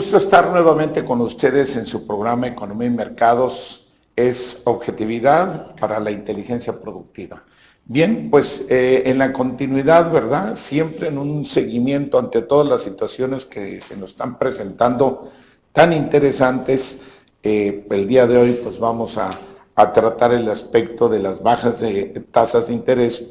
gusto estar nuevamente con ustedes en su programa Economía y Mercados. Es objetividad para la inteligencia productiva. Bien, pues en la continuidad, ¿verdad? Siempre en un seguimiento ante todas las situaciones que se nos están presentando tan interesantes. El día de hoy pues vamos a tratar el aspecto de las bajas de tasas de interés,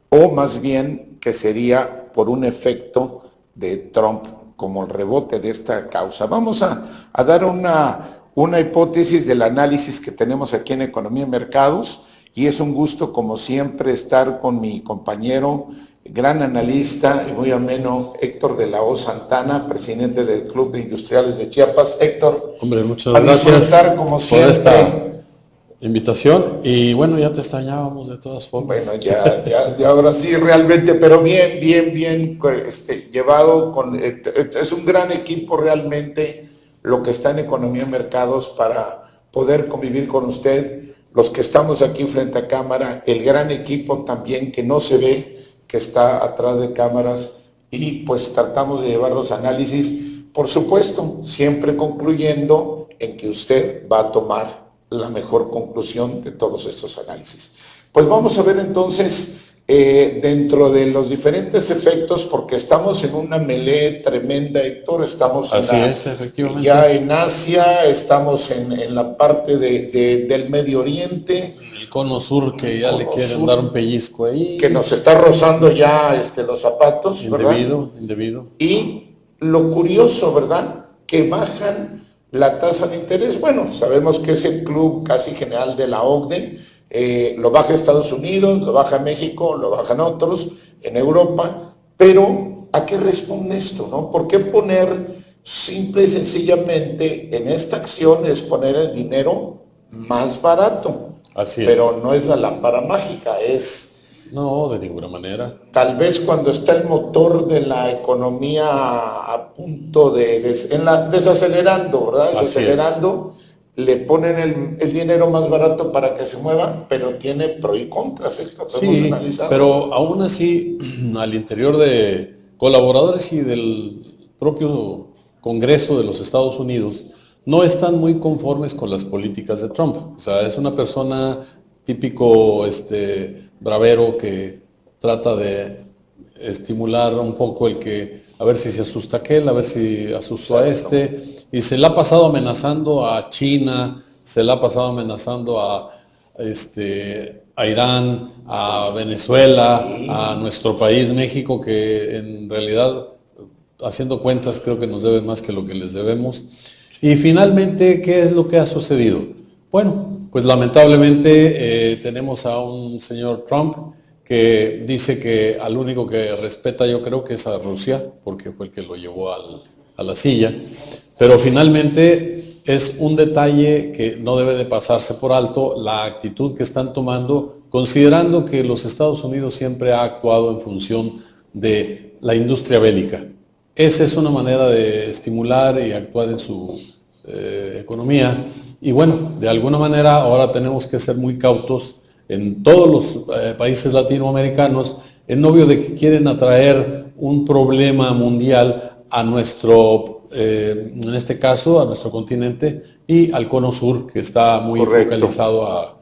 o más bien que sería por un efecto de Trump como el rebote de esta causa. Vamos a dar una hipótesis del análisis que tenemos aquí en Economía y Mercados, y es un gusto, como siempre, estar con mi compañero, gran analista y muy ameno, Héctor de la O Santana, presidente del Club de Industriales de Chiapas. Héctor, hombre, muchas gracias como por siempre esta invitación, y bueno, ya te extrañábamos de todas formas. Bueno, ya ahora sí, realmente, pero bien llevado, es un gran equipo realmente lo que está en Economía y Mercados para poder convivir con usted, los que estamos aquí frente a cámara, el gran equipo también que no se ve, que está atrás de cámaras, y pues tratamos de llevar los análisis, por supuesto, siempre concluyendo en que usted va a tomar la mejor conclusión de todos estos análisis. Pues vamos a ver entonces dentro de los diferentes efectos, porque estamos en una melee tremenda, Héctor. Estamos efectivamente, ya en Asia, estamos en la parte del Medio Oriente, el cono sur, que ya le quieren dar un pellizco ahí, que nos está rozando ya los zapatos, indebido. Y lo curioso, ¿verdad?, que bajan la tasa de interés. Bueno, sabemos que es el club casi general de la OCDE, lo baja Estados Unidos, lo baja México, lo bajan otros en Europa, pero ¿a qué responde esto, no? ¿Por qué poner simple y sencillamente en esta acción es poner el dinero más barato? Así es. Pero no es la lámpara mágica, No, de ninguna manera. Tal vez cuando está el motor de la economía a punto desacelerando, ¿verdad? Desacelerando, le ponen el dinero más barato para que se mueva, pero tiene pros y contras. Sí, pero aún así, al interior de colaboradores y del propio Congreso de los Estados Unidos, no están muy conformes con las políticas de Trump. O sea, es una persona típico bravero que trata de estimular un poco a ver si se asusta aquel, a ver si asustó a y se le ha pasado amenazando a China, se le ha pasado amenazando a Irán, a Venezuela, a nuestro país, México, que en realidad, haciendo cuentas, creo que nos deben más que lo que les debemos. Y finalmente, ¿qué es lo que ha sucedido? Bueno, pues lamentablemente tenemos a un señor Trump que dice que al único que respeta, yo creo que es a Rusia, porque fue el que lo llevó a la silla, pero finalmente es un detalle que no debe de pasarse por alto, la actitud que están tomando, considerando que los Estados Unidos siempre ha actuado en función de la industria bélica. Esa es una manera de estimular y actuar en su economía. Y bueno, de alguna manera ahora tenemos que ser muy cautos en todos los países latinoamericanos, en obvio de que quieren atraer un problema mundial a nuestro, en este caso, a nuestro continente y al cono sur, que está muy focalizado a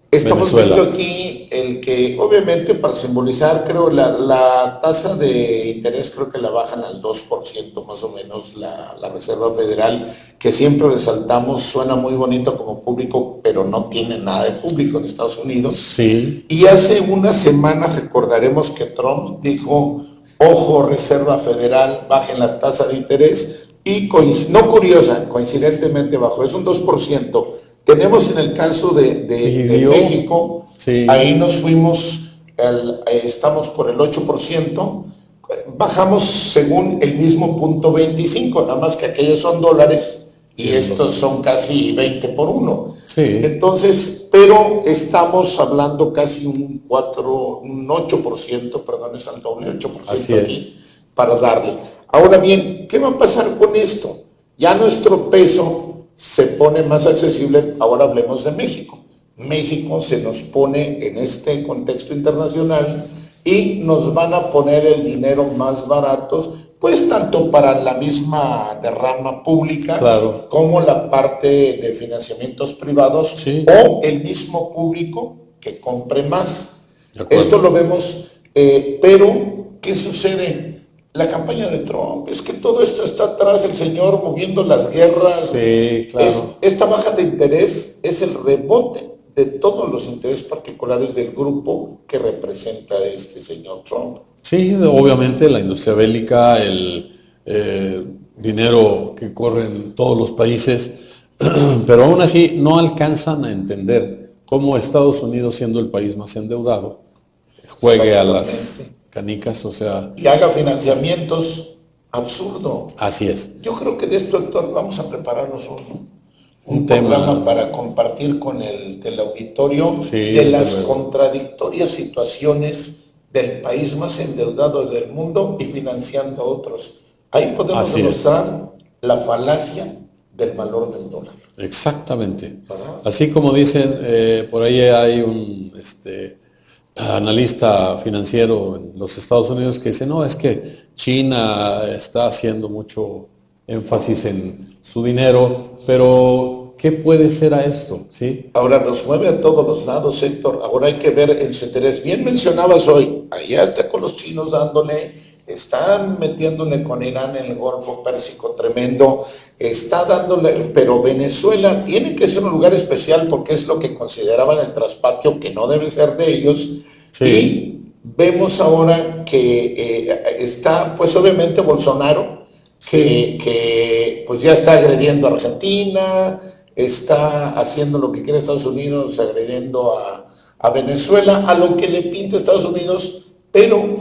Estamos Venezuela. viendo aquí el que, obviamente, para simbolizar, creo, la tasa de interés, creo que la bajan al 2% más o menos la Reserva Federal, que siempre resaltamos, suena muy bonito como público, pero no tiene nada de público en Estados Unidos. Sí. Y hace unas semanas recordaremos que Trump dijo, ojo, Reserva Federal, bajen la tasa de interés, y coincidentemente bajó, es un 2%. Tenemos en el caso de México, sí, ahí nos fuimos, estamos por el 8%, bajamos según el mismo punto 25, nada más que aquellos son dólares y estos son casi 20 por 1. Sí. Entonces, pero estamos hablando casi un 8%, perdón, es al doble, 8% aquí, para darle. Ahora bien, ¿qué va a pasar con esto? Ya nuestro peso se pone más accesible. Ahora hablemos de México. México se nos pone en este contexto internacional y nos van a poner el dinero más baratos, pues tanto para la misma derrama pública, claro, como la parte de financiamientos privados, sí, o el mismo público que compre más. de acuerdo. Esto lo vemos, pero ¿qué sucede? La campaña de Trump, es que todo esto está atrás, el señor moviendo las guerras. Sí, claro. Esta baja de interés es el rebote de todos los intereses particulares del grupo que representa este señor Trump. Sí, obviamente la industria bélica, el dinero que corre en todos los países, pero aún así no alcanzan a entender cómo Estados Unidos, siendo el país más endeudado, juegue a las canicas, o sea... Y haga financiamientos absurdos. Así es. Yo creo que de esto, Héctor, vamos a prepararnos un tema programa para compartir con el auditorio, sí, de las contradictorias situaciones del país más endeudado del mundo y financiando a otros. Ahí podemos demostrar la falacia del valor del dólar. Exactamente. ¿Verdad? Así como dicen, por ahí hay un analista financiero en los Estados Unidos que dice, no, es que China está haciendo mucho énfasis en su dinero, pero ¿qué puede ser a esto? ¿Sí? Ahora nos mueve a todos los lados, Héctor. Ahora hay que ver en su interés. Bien mencionabas hoy, allá está con los chinos dándole, están metiéndole con Irán en el Golfo Pérsico tremendo, está dándole, pero Venezuela tiene que ser un lugar especial porque es lo que consideraban el traspatio, que no debe ser de ellos. Sí. Y vemos ahora que está, pues obviamente Bolsonaro, que pues ya está agrediendo a Argentina, está haciendo lo que quiere Estados Unidos, agrediendo a Venezuela, a lo que le pinta Estados Unidos, pero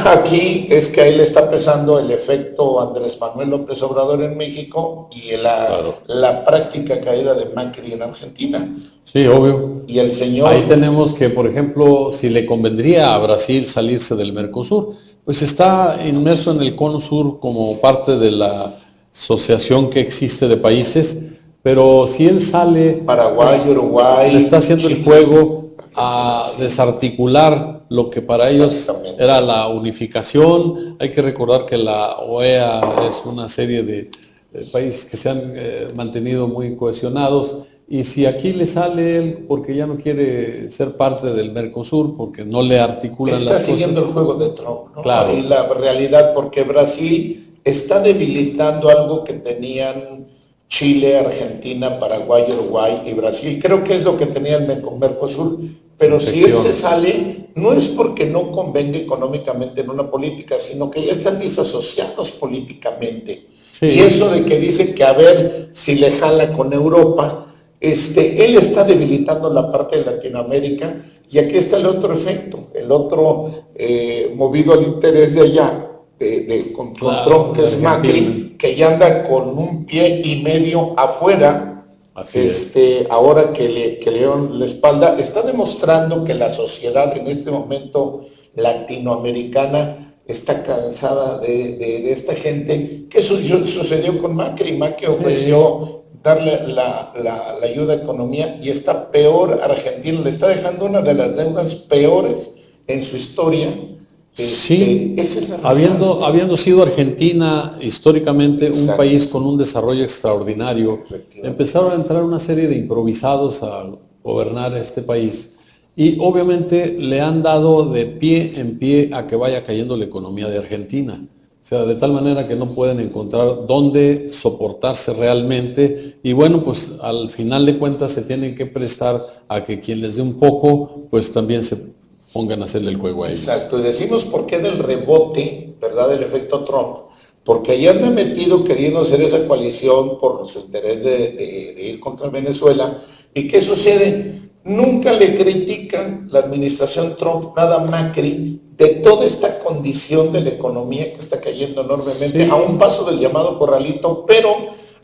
aquí es que a él le está pesando el efecto Andrés Manuel López Obrador en México y la práctica caída de Macri en Argentina. Sí, obvio. Y el señor... Ahí tenemos que, por ejemplo, si le convendría a Brasil salirse del Mercosur, pues está inmerso en el Cono Sur como parte de la asociación que existe de países, pero si él sale... Paraguay, pues, Uruguay... Le está haciendo Chile, el juego a desarticular lo que para ellos era la unificación. Hay que recordar que la OEA es una serie de países que se han mantenido muy cohesionados, y si aquí le sale él porque ya no quiere ser parte del Mercosur, porque no le articulan las cosas. Está siguiendo el juego de Trump, ¿no? Claro. Y la realidad, porque Brasil está debilitando algo que tenían Chile, Argentina, Paraguay, Uruguay y Brasil. Creo que es lo que tenía el Mercosur. Pero si él se sale, no es porque no convenga económicamente en una política, sino que ya están disasociados políticamente. Sí. Y eso de que dice que a ver si le jala con Europa, él está debilitando la parte de Latinoamérica, y aquí está el otro efecto, el otro movido al interés de allá, con Trump, que es Macri, que ya anda con un pie y medio afuera. Ahora que le dieron la espalda, está demostrando que la sociedad en este momento latinoamericana está cansada de esta gente. ¿Qué sucedió con Macri? Macri ofreció darle la ayuda a economía, y está peor Argentina, le está dejando una de las deudas peores en su historia. Sí, esa es la habiendo sido Argentina históricamente un país con un desarrollo extraordinario, empezaron a entrar una serie de improvisados a gobernar este país, y obviamente le han dado de pie en pie a que vaya cayendo la economía de Argentina. O sea, de tal manera que no pueden encontrar dónde soportarse realmente, y bueno, pues al final de cuentas se tienen que prestar a que quien les dé un poco, pues también se pongan a hacerle el juego a ellos. Exacto, y decimos por qué del rebote, ¿verdad?, del efecto Trump, porque allá anda metido queriendo hacer esa coalición por su interés de ir contra Venezuela. ¿Y qué sucede? Nunca le critican la administración Trump nada a Macri de toda esta condición de la economía que está cayendo enormemente, a un paso del llamado corralito, pero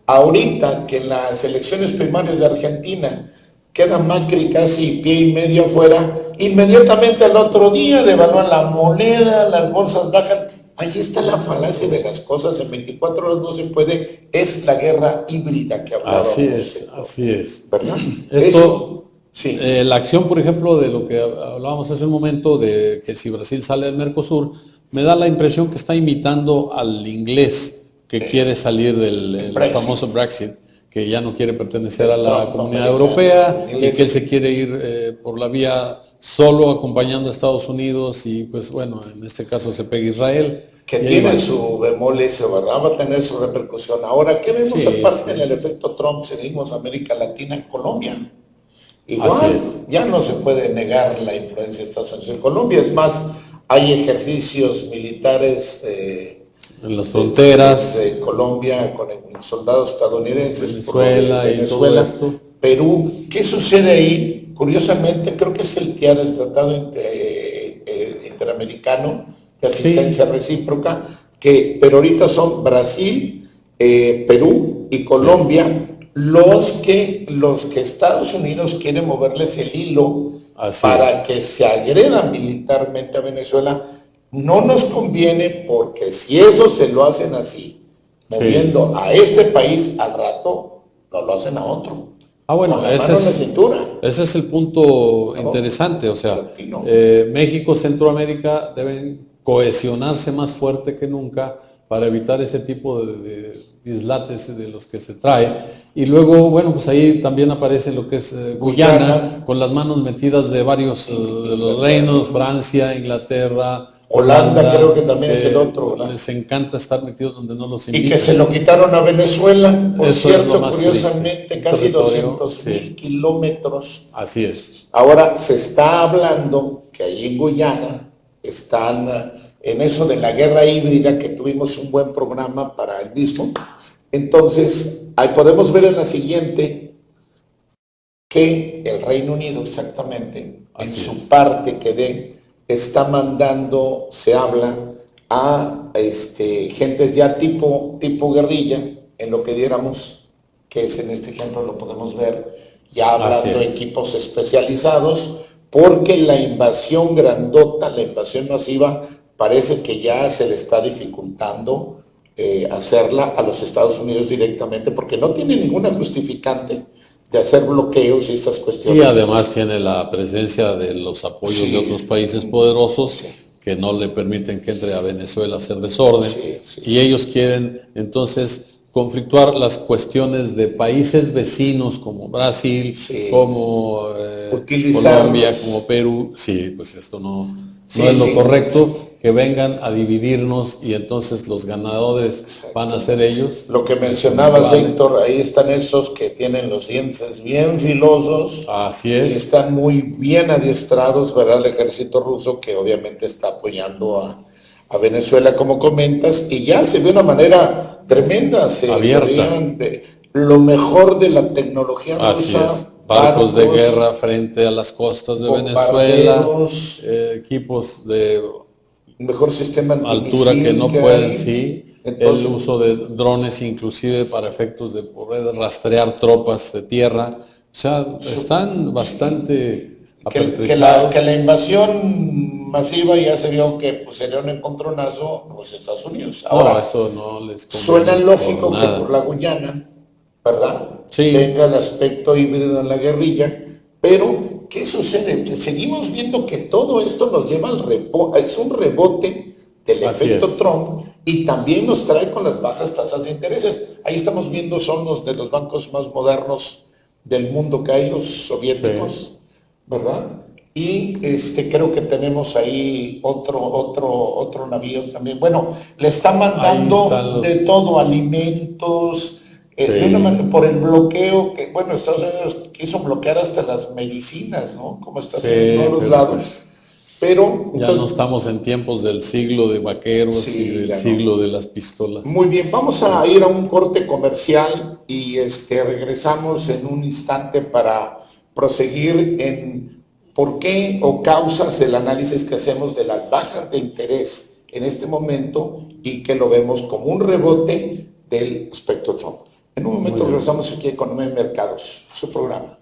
ahorita que en las elecciones primarias de Argentina queda Macri casi pie y medio afuera, inmediatamente al otro día devalúan la moneda, las bolsas bajan. Ahí está la falacia de las cosas, en 24 horas no se puede, es la guerra híbrida que hablábamos. Así es. ¿Verdad? Esto, sí. La acción, por ejemplo, de lo que hablábamos hace un momento, de que si Brasil sale del Mercosur, me da la impresión que está imitando al inglés que quiere salir del famoso Brexit, que ya no quiere pertenecer a la Comunidad Europea y que él se quiere ir por la vía solo acompañando a Estados Unidos y pues bueno, en este caso se pega Israel. Que tiene su bemol ese, ¿verdad? Va a tener su repercusión. Ahora, ¿qué vemos aparte en el efecto Trump? Seguimos América Latina en Colombia. Igual, ya no se puede negar la influencia de Estados Unidos en Colombia. Es más, hay ejercicios militares en las fronteras de Colombia con soldados estadounidenses, Venezuela y todo esto. Perú. ¿Qué sucede ahí? Curiosamente, creo que es el TIAR, el Tratado Interamericano de Asistencia Recíproca, pero ahorita son Brasil, Perú y Colombia los que Estados Unidos quiere moverles el hilo para que se agredan militarmente a Venezuela. No nos conviene porque si eso se lo hacen así, moviendo a este país al rato, no lo hacen a otro. Bueno, ese es el punto interesante. O sea, México, Centroamérica deben cohesionarse más fuerte que nunca para evitar ese tipo de dislates de los que se trae. Y luego, bueno, pues ahí también aparece lo que es Guyana, con las manos metidas de varios de los reinos, Francia, Inglaterra, Holanda creo que también es el otro, ¿verdad? Les encanta estar metidos donde no los invitan. Y que se lo quitaron a Venezuela, por cierto, curiosamente, casi 200,000 kilómetros. Así es. Ahora se está hablando que ahí en Guyana están en eso de la guerra híbrida, que tuvimos un buen programa para el mismo. Entonces, ahí podemos ver en la siguiente que el Reino Unido exactamente, en su parte que está mandando, se habla a gentes ya tipo guerrilla, en lo que diéramos, que es en este ejemplo lo podemos ver, ya hablando de equipos especializados, porque la invasión grandota, la invasión masiva, parece que ya se le está dificultando hacerla a los Estados Unidos directamente, porque no tiene ninguna justificante de hacer bloqueos y estas cuestiones. Y además tiene la presencia de los apoyos de otros países poderosos que no le permiten que entre a Venezuela a hacer desorden. Y ellos quieren entonces conflictuar las cuestiones de países vecinos como Brasil, como Colombia, como Perú. Sí, pues esto no es lo correcto, que vengan a dividirnos y entonces los ganadores van a ser ellos. Lo que mencionabas, Héctor, ahí están esos que tienen los dientes bien filosos. Así es. Y están muy bien adiestrados, ¿verdad? El ejército ruso, que obviamente está apoyando a Venezuela, como comentas, y ya se ve de una manera tremenda. Abierta. Lo mejor de la tecnología rusa. Así es. Barcos de guerra frente a las costas de Venezuela, equipos de mejor sistema altura que no pueden, entonces, el uso de drones inclusive para efectos de poder rastrear tropas de tierra. O sea, están bastante apertrizados. Que la invasión masiva ya se vio que pues, sería un encontronazo los Estados Unidos. Ahora, eso no les conviene. Suena lógico que por la Guyana, ¿verdad? Venga el aspecto híbrido en la guerrilla, pero ¿qué sucede? Seguimos viendo que todo esto nos lleva es un rebote del efecto Trump y también nos trae con las bajas tasas de intereses. Ahí estamos viendo, son los de los bancos más modernos del mundo que hay, los soviéticos, ¿verdad? Y creo que tenemos ahí otro navío también. Bueno, le están mandando de todo, alimentos, por el bloqueo, que bueno, Estados Unidos quiso bloquear hasta las medicinas, ¿no? Como está haciendo en todos los lados. Pues, pero ya entonces, no estamos en tiempos del siglo de vaqueros y del siglo de las pistolas. Muy bien, vamos a ir a un corte comercial y regresamos en un instante para proseguir en por qué o causas el análisis que hacemos de las bajas de interés en este momento y que lo vemos como un rebote del aspecto Trump. En un momento regresamos aquí a Economía y Mercados, su programa.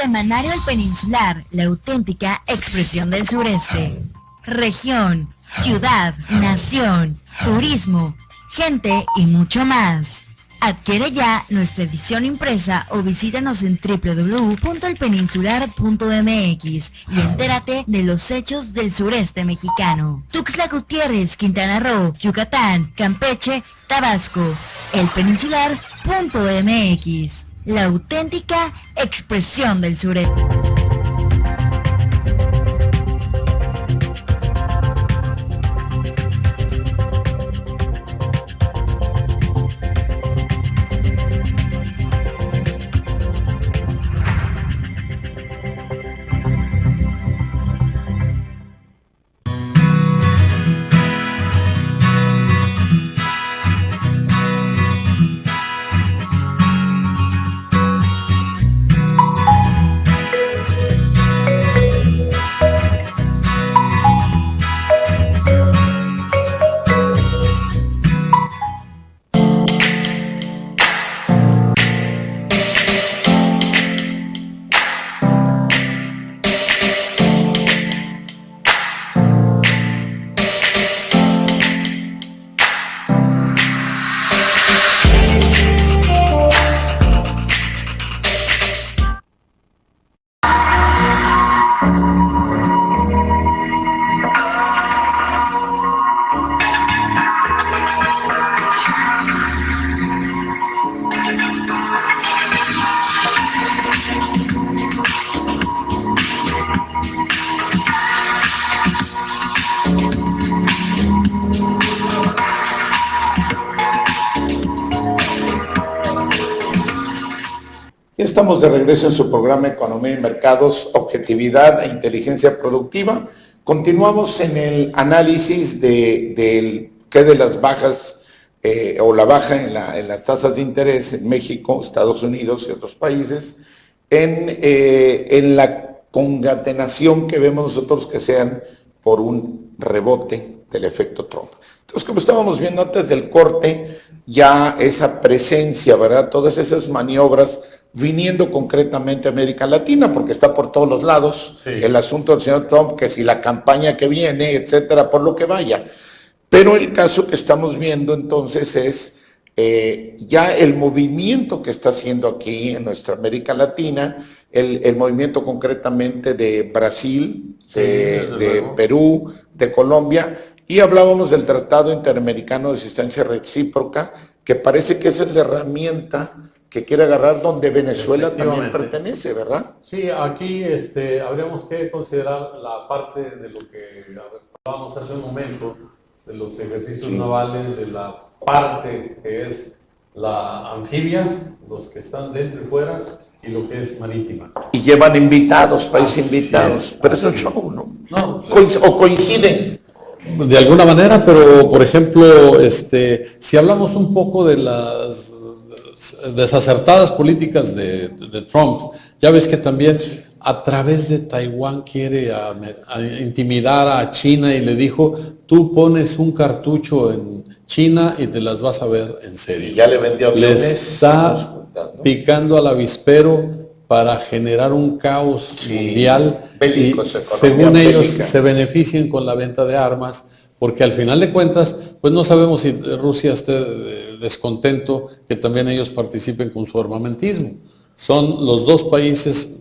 Semanario El Peninsular, la auténtica expresión del sureste. Región, ciudad, nación, turismo, gente y mucho más. Adquiere ya nuestra edición impresa o visítanos en www.elpeninsular.mx y entérate de los hechos del sureste mexicano. Tuxtla Gutiérrez, Quintana Roo, Yucatán, Campeche, Tabasco. Elpeninsular.mx, la auténtica expresión del sureste. Estamos de regreso en su programa Economía y Mercados, Objetividad e Inteligencia Productiva. Continuamos en el análisis de las bajas o la baja en las tasas de interés en México, Estados Unidos y otros países, en la concatenación que vemos nosotros que sean por un rebote del efecto Trump. Entonces, como estábamos viendo antes del corte, ya esa presencia, ¿verdad? Todas esas maniobras viniendo concretamente a América Latina, porque está por todos los lados, sí, el asunto del señor Trump, que si la campaña que viene, etcétera, por lo que vaya. Pero el caso que estamos viendo entonces es ya el movimiento que está haciendo aquí en nuestra América Latina, el movimiento concretamente de Brasil, de Perú, de Colombia, y hablábamos del Tratado Interamericano de Asistencia Recíproca, que parece que esa es la herramienta que quiere agarrar donde Venezuela también pertenece, ¿verdad? Sí, aquí habríamos que considerar la parte de lo que hablábamos hace un momento, de los ejercicios navales, de la parte que es la anfibia, los que están dentro y fuera, y lo que es marítima. Y llevan invitados, países invitados, pero es un show, ¿no? No, o coinciden. De alguna manera, pero por ejemplo, si hablamos un poco de las desacertadas políticas de Trump, ya ves que también a través de Taiwán quiere a intimidar a China y le dijo, tú pones un cartucho en China y te las vas a ver en serio. Y ya le vendió aviones. Le está picando al avispero para generar un caos mundial bélico, y según ellos se beneficien con la venta de armas, porque al final de cuentas, pues no sabemos si Rusia esté descontento que también ellos participen con su armamentismo. Son los dos países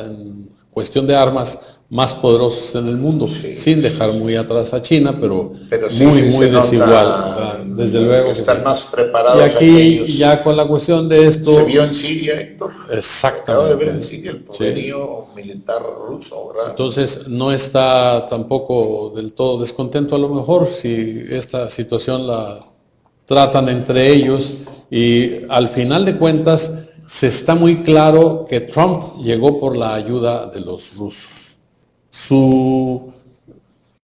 en cuestión de armas más poderosos en el mundo, sin dejar muy atrás a China, pero sí, muy desigual, desde luego. Están más preparados. Y aquí ya con la cuestión de esto... Se vio en Siria, Héctor. Exactamente. Acabo de ver en Siria el poderío militar ruso, ¿verdad? Entonces no está tampoco del todo descontento, a lo mejor, si esta situación la tratan entre ellos, y al final de cuentas se está muy claro que Trump llegó por la ayuda de los rusos. Su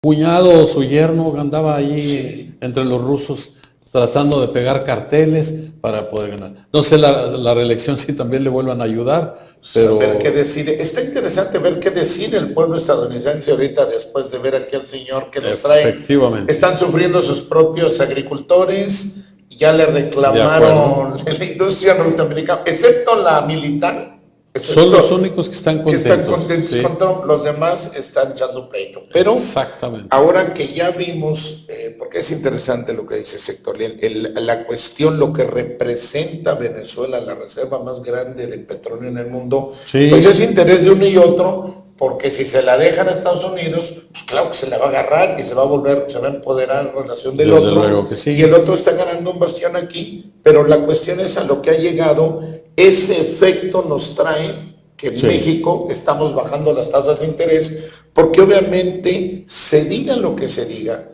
cuñado o su yerno andaba allí entre los rusos tratando de pegar carteles para poder ganar. No sé la reelección si también le vuelvan a ayudar, pero... Ver qué decide. Está interesante ver qué decide el pueblo estadounidense ahorita después de ver aquí al señor que nos trae. Efectivamente. Están sufriendo sus propios agricultores, ya le reclamaron la industria norteamericana, excepto la militar. Son los únicos que están contentos. Que están contentos sí. con Trump, los demás están echando pleito. Pero exactamente. Ahora que ya vimos, porque es interesante lo que dice Sector, la cuestión, lo que representa Venezuela, la reserva más grande de petróleo en el mundo, sí. pues es interés de uno y otro, porque si se la dejan a Estados Unidos, pues claro que se la va a agarrar y se va a empoderar en relación del Desde otro, luego que sí. y el otro está ganando un bastión aquí, pero la cuestión es a lo que ha llegado, ese efecto nos trae que en sí. México estamos bajando las tasas de interés, porque obviamente se diga lo que se diga,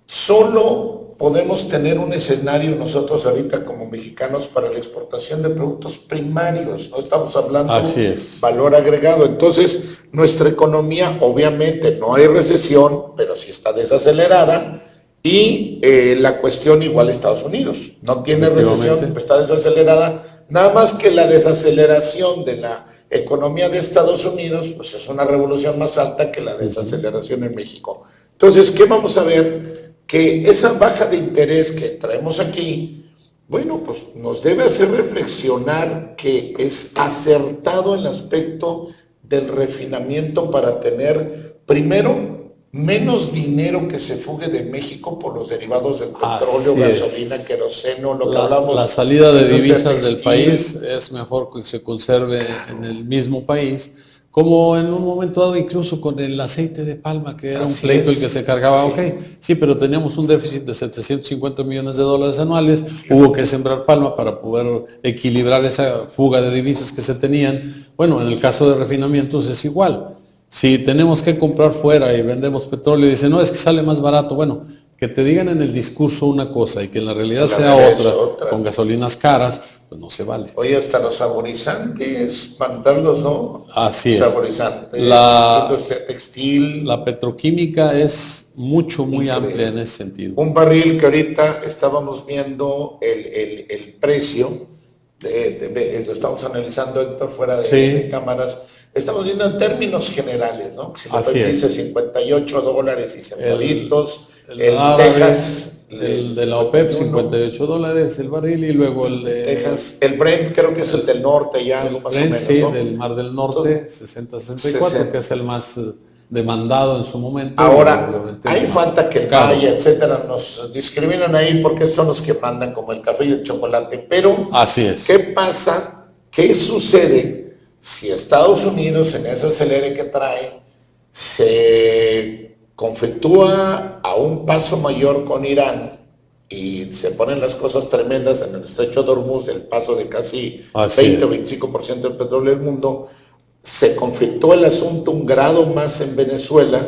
solo podemos tener un escenario nosotros ahorita como mexicanos para la exportación de productos primarios, no estamos hablando de valor agregado. Entonces, nuestra economía, obviamente no hay recesión, pero sí está desacelerada, y la cuestión igual Estados Unidos, no tiene recesión, está desacelerada, nada más que la desaceleración de la economía de Estados Unidos, pues es una revolución más alta que la desaceleración en México. Entonces, ¿qué vamos a ver? Que esa baja de interés que traemos aquí, bueno, pues nos debe hacer reflexionar que es acertado el aspecto del refinamiento para tener, primero, menos dinero que se fugue de México por los derivados del petróleo, gasolina, queroseno, lo que hablamos. La salida de divisas del país es mejor que se conserve en el mismo país, como en un momento dado incluso con el aceite de palma, que era un pleito el que se cargaba, sí, pero teníamos un déficit de 750 millones de dólares anuales, hubo que sembrar palma para poder equilibrar esa fuga de divisas que se tenían. Bueno, en el caso de refinamientos es igual. Si tenemos que comprar fuera y vendemos petróleo y dicen, no, es que sale más barato, bueno, que te digan en el discurso una cosa y que en la realidad sea otra, con gasolinas caras, pues no se vale. Oye, hasta los saborizantes, mandarlos, ¿no? Así es. Saborizantes, industria textil. La petroquímica es muy amplia en ese sentido. Un barril que ahorita estábamos viendo el precio, lo estamos analizando, Héctor, fuera de cámaras. Estamos viendo en términos generales, ¿no? Si lo dice $58 y centavitos, el Texas, el de la OPEP, $58 el barril, y luego el de Texas, el Brent, creo que es el del norte ya, algo más Brent, o menos, ¿no? del Mar del Norte, 60-64, que es el más demandado en su momento. Ahora, hay falta que el Maya, etcétera, nos discriminan ahí porque son los que mandan como el café y el chocolate, pero así es. ¿Qué pasa? ¿Qué sucede si Estados Unidos en ese acelere que trae se conflictúa a un paso mayor con Irán y se ponen las cosas tremendas en el estrecho de Hormuz, el paso de casi 20 o 25% del petróleo del mundo, se conflictúa el asunto un grado más en Venezuela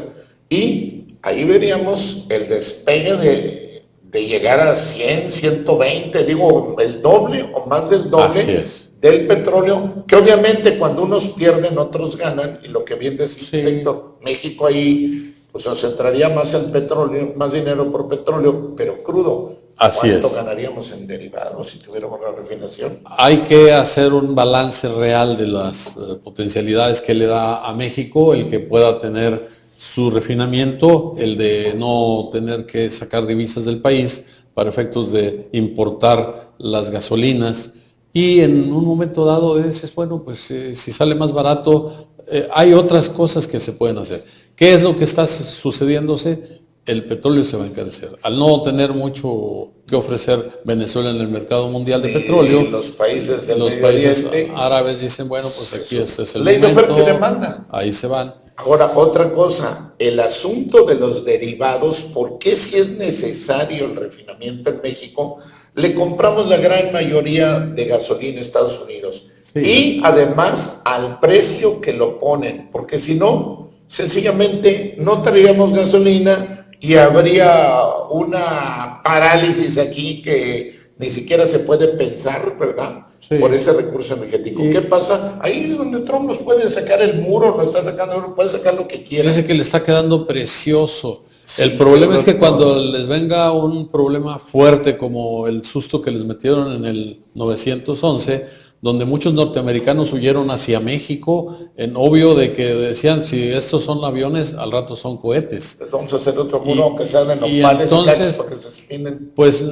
y ahí veríamos el despegue de llegar a 100, 120, digo, el doble o más del doble del petróleo, que obviamente cuando unos pierden, otros ganan, y lo que bien decía el sector, México ahí, pues nos entraría más el petróleo, más dinero por petróleo, pero crudo. ¿Cuánto ganaríamos en derivados si tuviéramos la refinación? Hay que hacer un balance real de las potencialidades que le da a México el que pueda tener su refinamiento, el de no tener que sacar divisas del país para efectos de importar las gasolinas. Y en un momento dado dices, bueno, pues si sale más barato, hay otras cosas que se pueden hacer. ¿Qué es lo que está sucediéndose? El petróleo se va a encarecer. Al no tener mucho que ofrecer Venezuela en el mercado mundial de petróleo, los países del los países árabes dicen, bueno, pues aquí este es el momento. Ley de oferta y demanda. Ahí se van. Ahora, otra cosa, el asunto de los derivados, ¿por qué si es necesario el refinamiento en México? Le compramos la gran mayoría de gasolina a Estados Unidos. Y además al precio que lo ponen, porque si no, sencillamente no traeríamos gasolina y habría una parálisis aquí que ni siquiera se puede pensar, ¿verdad? Por ese recurso energético. ¿Qué pasa? Ahí es donde Trump nos puede sacar el muro, nos está sacando, puede sacar lo que quiera. Dice que le está quedando precioso. El problema es que cuando les venga un problema fuerte como el susto que les metieron en el 911, donde muchos norteamericanos huyeron hacia México, en obvio de que decían, si estos son aviones, al rato son cohetes. Les vamos a hacer otro muro, aunque sean en nopales, entonces, para que se espinen. Pues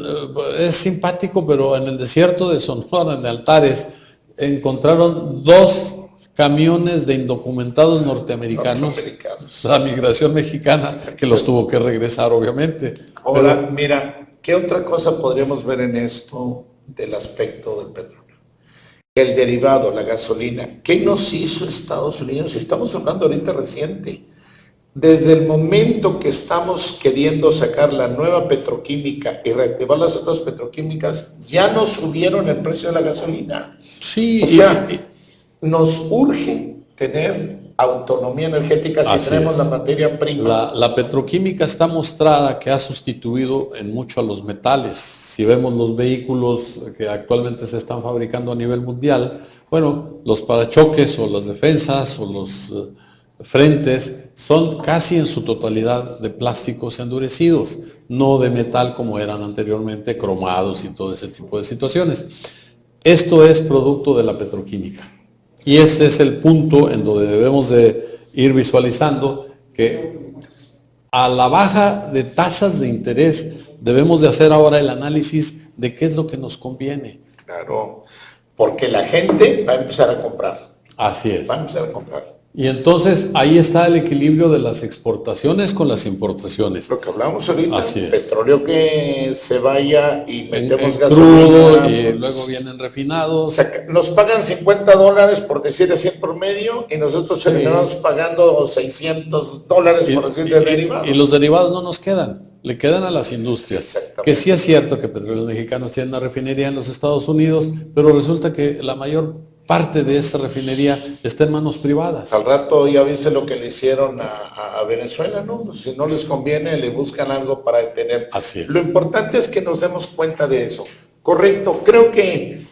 es simpático, pero en el desierto de Sonora, en Altares, encontraron 2 camiones de indocumentados norteamericanos, la migración mexicana, que los tuvo que regresar, obviamente. Ahora, mira, ¿qué otra cosa podríamos ver en esto del aspecto del petróleo? El derivado, la gasolina. ¿Qué nos hizo Estados Unidos? Estamos hablando ahorita reciente. Desde el momento que estamos queriendo sacar la nueva petroquímica y reactivar las otras petroquímicas, ya nos subieron el precio de la gasolina. Sí. O sea, nos urge tener autonomía energética si tenemos la materia prima. La petroquímica está mostrada que ha sustituido en mucho a los metales. Si vemos los vehículos que actualmente se están fabricando a nivel mundial, bueno, los parachoques o las defensas o los frentes son casi en su totalidad de plásticos endurecidos, no de metal como eran anteriormente, cromados y todo ese tipo de situaciones. Esto es producto de la petroquímica. Y ese es el punto en donde debemos de ir visualizando que a la baja de tasas de interés debemos de hacer ahora el análisis de qué es lo que nos conviene. Claro, porque la gente va a empezar a comprar. Así es. Va a empezar a comprar. Y entonces ahí está el equilibrio de las exportaciones con las importaciones. Lo que hablamos ahorita, así es. Petróleo que se vaya y metemos gasolina. Crudo y luego vienen refinados. O sea, nos pagan $50 por decir así en promedio y nosotros terminamos pagando $600 por decir de derivados. Y los derivados no nos quedan, le quedan a las industrias. Que sí es cierto que Petróleos Mexicanos tiene una refinería en los Estados Unidos, pero resulta que la mayor parte de esa refinería está en manos privadas. Al rato ya viste lo que le hicieron a Venezuela, ¿no? Si no les conviene, le buscan algo para detener. Así es. Lo importante es que nos demos cuenta de eso. Correcto, creo que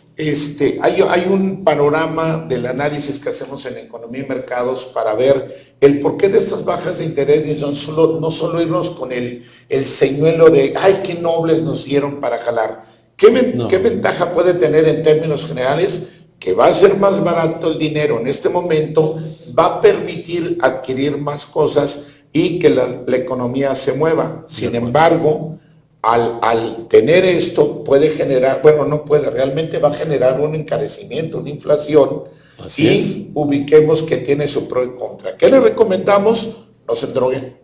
hay un panorama del análisis que hacemos en Economía y Mercados para ver el porqué de estas bajas de interés y no solo irnos con el señuelo de, ay, qué nobles nos dieron para jalar. ¿Qué ventaja puede tener en términos generales? Que va a ser más barato el dinero en este momento, va a permitir adquirir más cosas y que la economía se mueva. Sin embargo, al tener esto puede generar, bueno, no puede, realmente va a generar un encarecimiento, una inflación. Así es. Ubiquemos que tiene su pro y contra. ¿Qué le recomendamos? No se endrogue.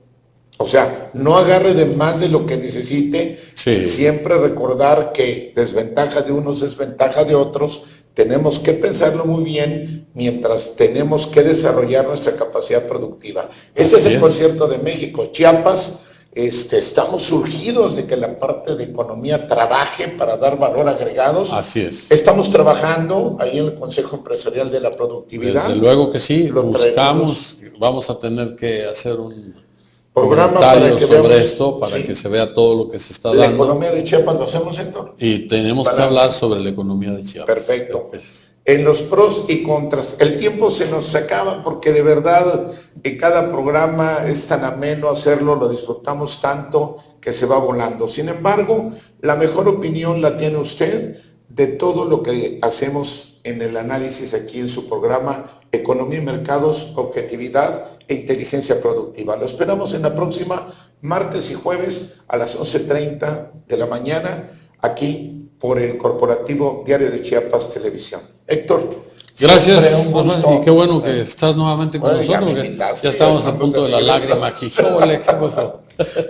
O sea, no agarre de más de lo que necesite. Sí. Siempre recordar que desventaja de unos, desventaja de otros. Tenemos que pensarlo muy bien mientras tenemos que desarrollar nuestra capacidad productiva. Ese es el concierto de México. Chiapas, estamos surgidos de que la parte de economía trabaje para dar valor agregados. Así es. Estamos trabajando ahí en el Consejo Empresarial de la Productividad. Desde luego que sí, lo buscamos. Vamos a tener que hacer un programa para que sobre veamos, esto, para que se vea todo lo que se está dando. La economía de Chiapas lo hacemos, Héctor. Y tenemos que hablar sobre la economía de Chiapas. Perfecto. En los pros y contras. El tiempo se nos acaba porque de verdad en cada programa es tan ameno hacerlo, lo disfrutamos tanto que se va volando. Sin embargo, la mejor opinión la tiene usted de todo lo que hacemos en el análisis aquí en su programa Economía y Mercados, Objetividad e Inteligencia Productiva. Lo esperamos en la próxima martes y jueves a las 11:30 de la mañana aquí por el Corporativo Diario de Chiapas Televisión. Héctor. Gracias, y qué bueno que estás nuevamente con nosotros, porque ya estamos a punto de la lágrima aquí. ¿Qué pasó?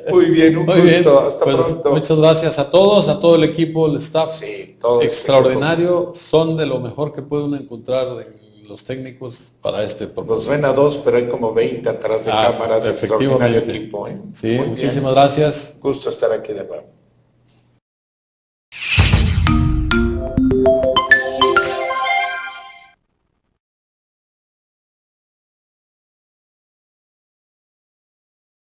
Muy bien, un gusto, hasta pronto. Muchas gracias a todos, a todo el equipo, el staff, todo extraordinario, son de lo mejor que puede uno encontrar en los técnicos para este propósito. Nos ven a dos, pero hay como 20 atrás de cámaras, efectivamente. Equipo, Sí, muchísimas gracias. Gusto estar aquí de nuevo.